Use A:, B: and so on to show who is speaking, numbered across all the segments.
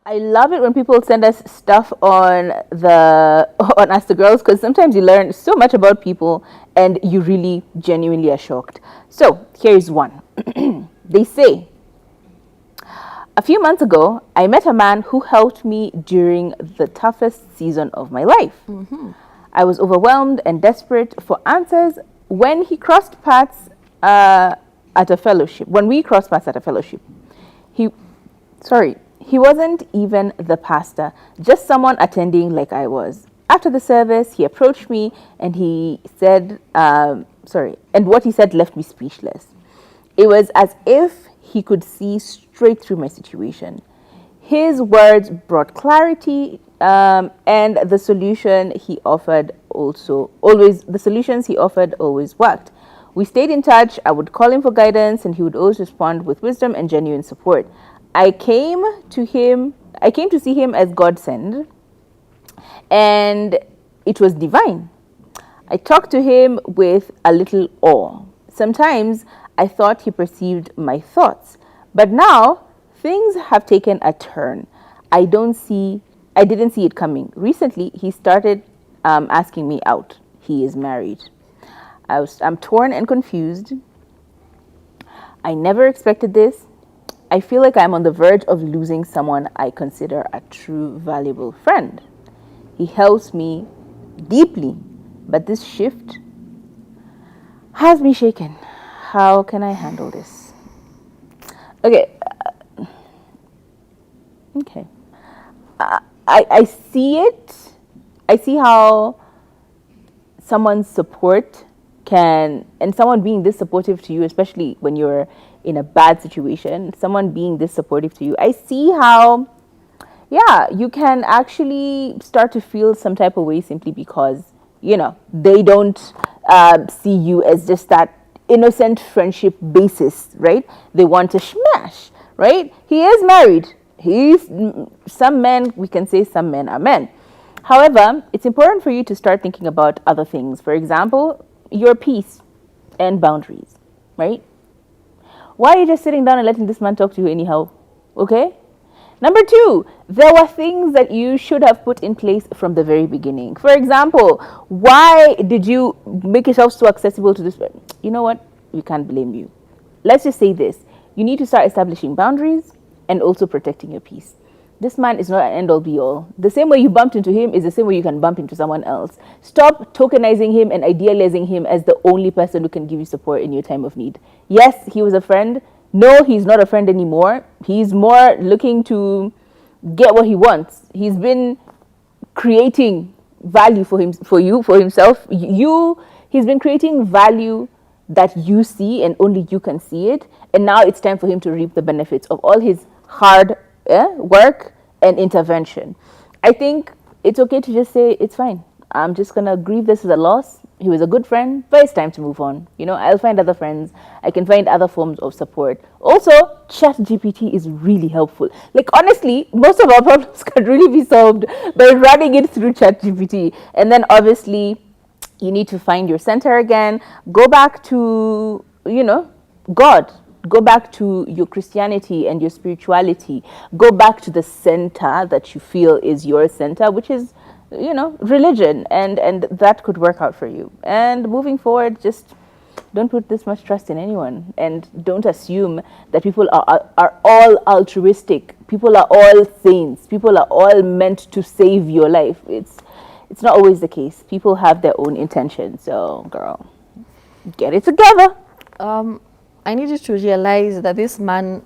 A: I love it when people send us stuff on the on Ask the Girls, because sometimes you learn so much about people and you really genuinely are shocked. So here's one. They say, a few months ago, I met a man who helped me during the toughest season of my life. I was overwhelmed and desperate for answers when he crossed paths at a fellowship. When we crossed paths at a fellowship, he, sorry, he wasn't even the pastor, just someone attending like I was. After the service, he approached me and he said, and what he said left me speechless. It was as if he could see straight through my situation. His words brought clarity, and the solutions he offered always worked. We stayed in touch. I would call him for guidance, and he would always respond with wisdom and genuine support. I came to see him as God sent, and it was divine. I talked to him with a little awe. Sometimes I thought he perceived my thoughts, but now things have taken a turn. I didn't see it coming. Recently, he started asking me out. He is married. I'm torn and confused. I never expected this. I feel like I'm on the verge of losing someone I consider a true valuable friend. He helps me deeply, but this shift has me shaken. How can I handle this? Okay. I see it. I see how someone's support and someone being this supportive to you, especially when you're in a bad situation, someone being this supportive to you, I see how, yeah, you can actually start to feel some type of way simply because, they don't see you as just that innocent friendship basis, right? They want to smash, right? He is married. Some men, we can say some men are men. However, it's important for you to start thinking about other things. For example, your peace and boundaries, right? Why are you just sitting down and letting this man talk to you anyhow? Okay? Number 2, there were things that you should have put in place from the very beginning. For example, why did you make yourself so accessible to this? You know what? We can't blame you. Let's just say this. You need to start establishing boundaries and also protecting your peace. This man is not an end-all be-all. The same way you bumped into him is the same way you can bump into someone else. Stop tokenizing him and idealizing him as the only person who can give you support in your time of need. Yes, he was a friend. No, he's not a friend anymore. He's more looking to get what he wants. He's been creating value for himself. He's been creating value that you see and only you can see it. And now it's time for him to reap the benefits of all his hard work and intervention. I think it's okay to just say, it's fine. I'm just going to grieve this as a loss. He was a good friend, but it's time to move on. I'll find other friends. I can find other forms of support. Also, ChatGPT is really helpful. Like, honestly, most of our problems can really be solved by running it through ChatGPT. And then, obviously, you need to find your center again. Go back to, God. Go back to your Christianity and your spirituality. Go back to the center that you feel is your center, which is, religion, and that could work out for you. And moving forward, just don't put this much trust in anyone, and don't assume that people are all altruistic. People are all saints. People are all meant to save your life. It's not always the case. People have their own intentions. So, girl, get it together.
B: I need you to realize that this man,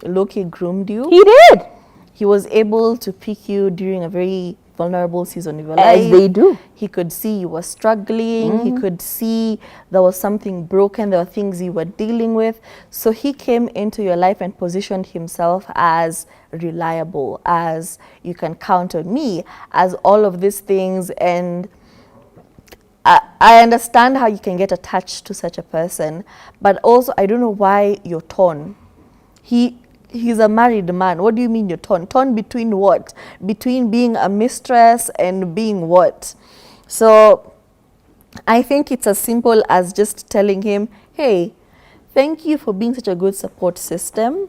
B: Loki, groomed you.
A: He did.
B: He was able to pick you during a very vulnerable season of your life.
A: As they do.
B: He could see you were struggling. He could see there was something broken. There were things you were dealing with. So he came into your life and positioned himself as reliable, as you can count on me, as all of these things. And I understand how you can get attached to such a person, but also I don't know why you're torn. He's a married man. What do you mean you're torn? Torn between what? Between being a mistress and being what? So I think it's as simple as just telling him, hey, thank you for being such a good support system,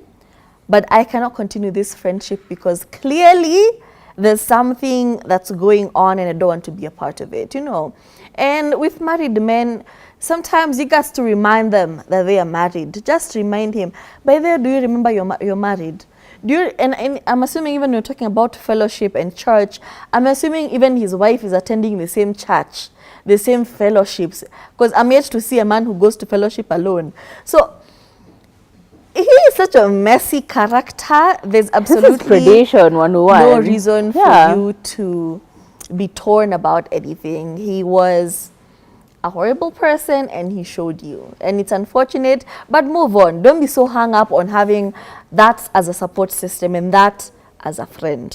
B: but I cannot continue this friendship because clearly there's something that's going on and I don't want to be a part of it, you know. And with married men, sometimes you got to remind them that they are married. Just remind him, by the way, do you remember you're married? Do you, and I'm assuming even when you're talking about fellowship and church, I'm assuming even his wife is attending the same church, the same fellowships, because I'm yet to see a man who goes to fellowship alone. So he is such a messy character. There's absolutely
A: predation 101.
B: no reason for you to be torn about anything. He was a horrible person and he showed you. And it's unfortunate, but move on. Don't be so hung up on having that as a support system and that as a friend.